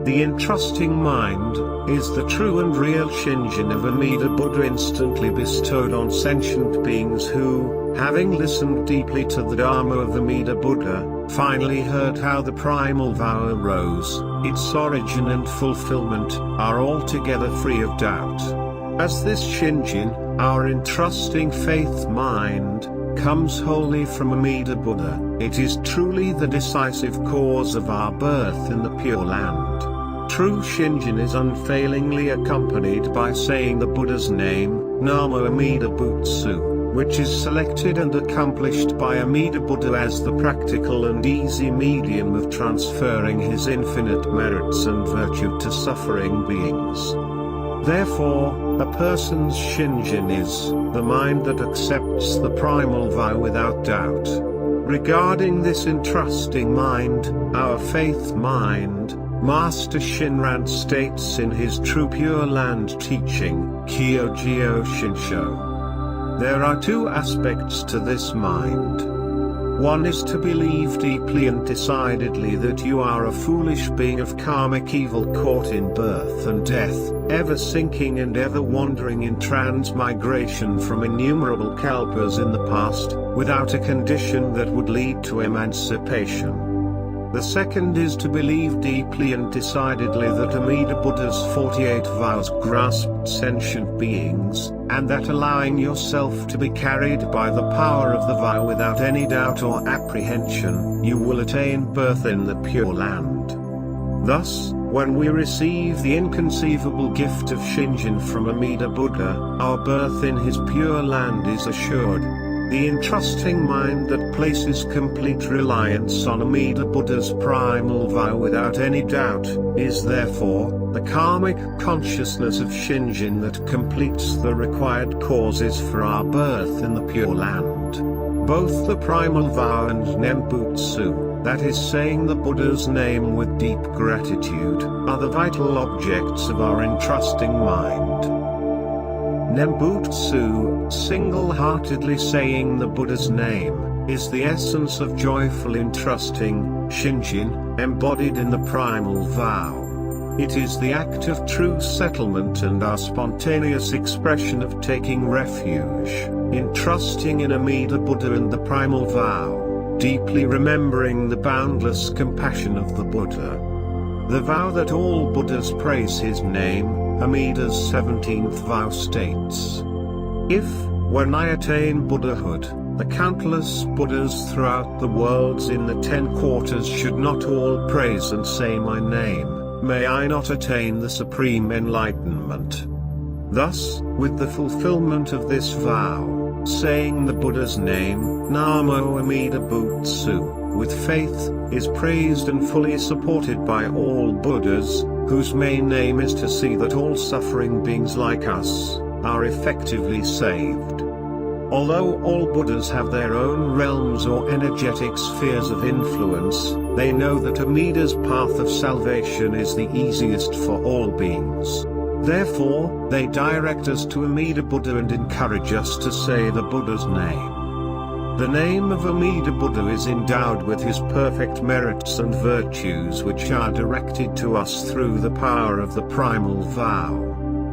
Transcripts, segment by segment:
The entrusting mind is the true and real Shinjin of Amida Buddha, instantly bestowed on sentient beings who, having listened deeply to the Dharma of Amida Buddha, finally heard how the primal vow arose. Its origin and fulfillment are altogether free of doubt. As this Shinjin, our entrusting faith mind, comes wholly from Amida Buddha, it is truly the decisive cause of our birth in the Pure Land. True Shinjin is unfailingly accompanied by saying the Buddha's name, Namo Amida Butsu, which is selected and accomplished by Amida Buddha as the practical and easy medium of transferring his infinite merits and virtue to suffering beings. Therefore, a person's Shinjin is the mind that accepts the primal vow without doubt. Regarding this entrusting mind, our faith mind, Master Shinran states in his True Pure Land teaching, Jodo Shinshu, there are two aspects to this mind. One is to believe deeply and decidedly that you are a foolish being of karmic evil, caught in birth and death, ever sinking and ever wandering in transmigration from innumerable kalpas in the past, without a condition that would lead to emancipation. The second is to believe deeply and decidedly that Amida Buddha's 48 vows grasped sentient beings, and that allowing yourself to be carried by the power of the vow without any doubt or apprehension, you will attain birth in the Pure Land. Thus, when we receive the inconceivable gift of Shinjin from Amida Buddha, our birth in his Pure Land is assured. The entrusting mind that places complete reliance on Amida Buddha's primal vow without any doubt, is therefore the karmic consciousness of Shinjin that completes the required causes for our birth in the Pure Land. Both the primal vow and Nembutsu, that is saying the Buddha's name with deep gratitude, are the vital objects of our entrusting mind. Nembutsu, single-heartedly saying the Buddha's name, is the essence of joyful entrusting, Shinjin, embodied in the primal vow. It is the act of true settlement and our spontaneous expression of taking refuge, entrusting in Amida Buddha and the primal vow, deeply remembering the boundless compassion of the Buddha. The vow that all Buddhas praise his name, Amida's 17th vow states, if, when I attain Buddhahood, the countless Buddhas throughout the worlds in the 10 quarters should not all praise and say my name, may I not attain the supreme enlightenment. Thus, with the fulfillment of this vow, saying the Buddha's name, Namo Amida Butsu, with faith, is praised and fully supported by all Buddhas, whose main aim is to see that all suffering beings like us are effectively saved. Although all Buddhas have their own realms or energetic spheres of influence, they know that Amida's path of salvation is the easiest for all beings. Therefore, they direct us to Amida Buddha and encourage us to say the Buddha's name. The name of Amida Buddha is endowed with his perfect merits and virtues, which are directed to us through the power of the primal vow.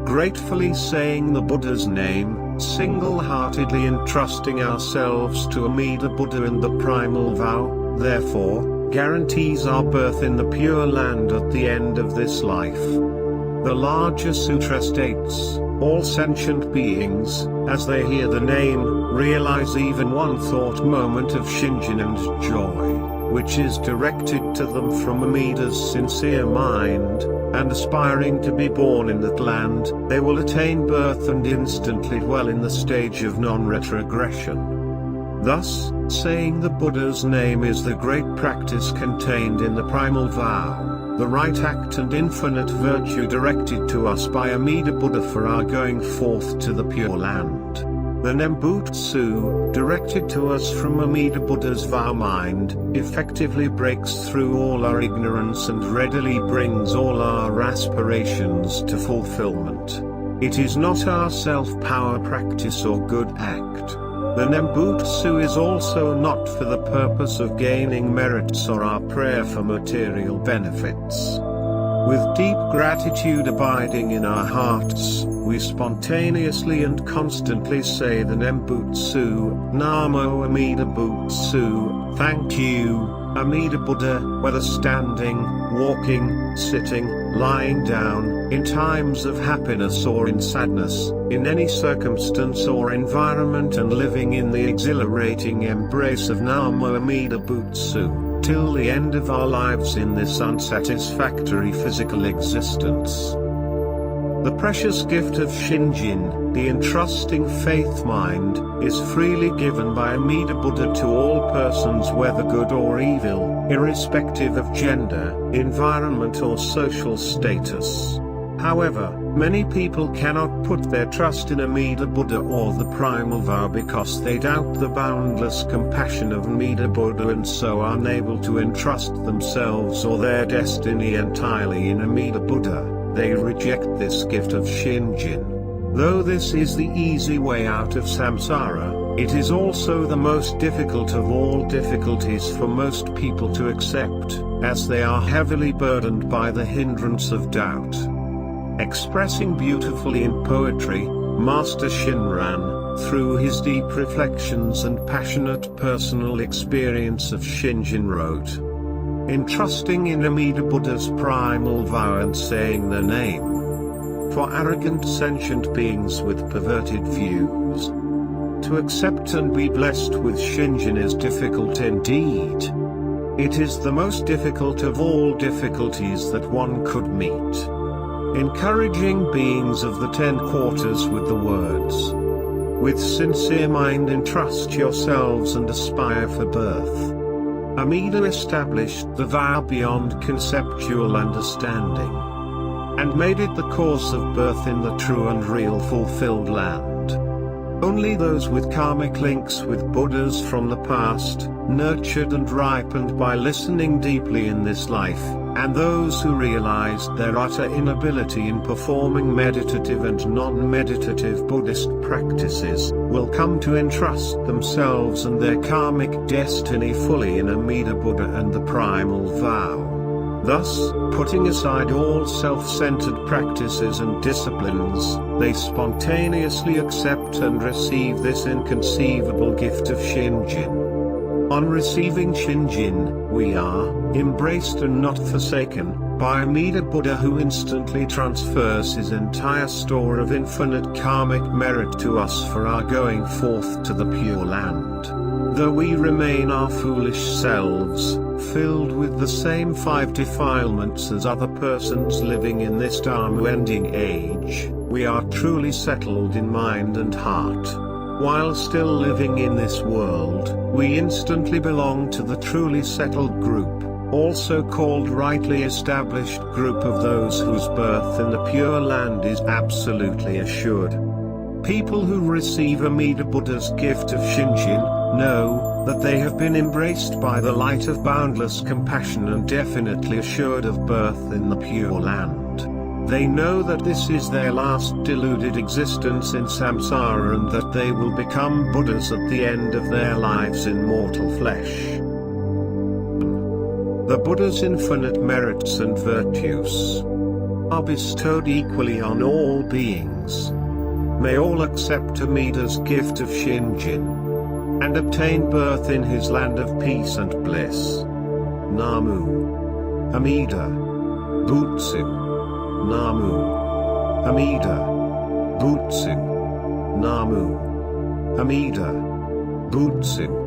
Gratefully saying the Buddha's name, single-heartedly entrusting ourselves to Amida Buddha and the primal vow, therefore, guarantees our birth in the Pure Land at the end of this life. The larger sutra states, all sentient beings, as they hear the name, realize even one thought moment of Shinjin and joy, which is directed to them from Amida's sincere mind, and aspiring to be born in that land, they will attain birth and instantly dwell in the stage of non-retrogression. Thus, saying the Buddha's name is the great practice contained in the primal vow, the right act and infinite virtue directed to us by Amida Buddha for our going forth to the Pure Land. The Nembutsu, directed to us from Amida Buddha's vow mind, effectively breaks through all our ignorance and readily brings all our aspirations to fulfillment. It is not our self-power practice or good act. The Nembutsu is also not for the purpose of gaining merits or our prayer for material benefits. With deep gratitude abiding in our hearts, we spontaneously and constantly say the Nembutsu, Namo Amida Butsu, thank you, Amida Buddha, whether standing, walking, sitting, lying down, in times of happiness or in sadness, in any circumstance or environment, and living in the exhilarating embrace of Namo Amida Butsu, till the end of our lives in this unsatisfactory physical existence. The precious gift of Shinjin, the entrusting faith mind, is freely given by Amida Buddha to all persons, whether good or evil, irrespective of gender, environment or social status. However, many people cannot put their trust in Amida Buddha or the Primal Vow because they doubt the boundless compassion of Amida Buddha and so are unable to entrust themselves or their destiny entirely in Amida Buddha. They reject this gift of Shinjin. Though this is the easy way out of samsara, it is also the most difficult of all difficulties for most people to accept, as they are heavily burdened by the hindrance of doubt. Expressing beautifully in poetry, Master Shinran, through his deep reflections and passionate personal experience of Shinjin, wrote, entrusting in Amida Buddha's primal vow and saying their name. For arrogant sentient beings with perverted views, to accept and be blessed with Shinjin is difficult indeed. It is the most difficult of all difficulties that one could meet. Encouraging beings of the 10 quarters with the words, with sincere mind entrust yourselves and aspire for birth. Amida established the vow beyond conceptual understanding, and made it the course of birth in the true and real fulfilled land. Only those with karmic links with Buddhas from the past, nurtured and ripened by listening deeply in this life, and those who realized their utter inability in performing meditative and non-meditative Buddhist practices, will come to entrust themselves and their karmic destiny fully in Amida Buddha and the Primal Vow. Thus, putting aside all self-centered practices and disciplines, they spontaneously accept and receive this inconceivable gift of Shinjin. On receiving Shinjin, we are embraced and not forsaken by Amida Buddha, who instantly transfers his entire store of infinite karmic merit to us for our going forth to the Pure Land. Though we remain our foolish selves, filled with the same 5 defilements as other persons living in this Dharma-ending age, we are truly settled in mind and heart. While still living in this world, we instantly belong to the truly settled group, also called rightly established group of those whose birth in the Pure Land is absolutely assured. People who receive Amida Buddha's gift of Shinjin know that they have been embraced by the light of boundless compassion and definitely assured of birth in the Pure Land. They know that this is their last deluded existence in samsara and that they will become Buddhas at the end of their lives in mortal flesh. The Buddha's infinite merits and virtues are bestowed equally on all beings. May all accept Amida's gift of Shinjin and obtain birth in his land of peace and bliss. Namu Amida Butsu. Namu Amida Butsu. Namu Amida Butsu.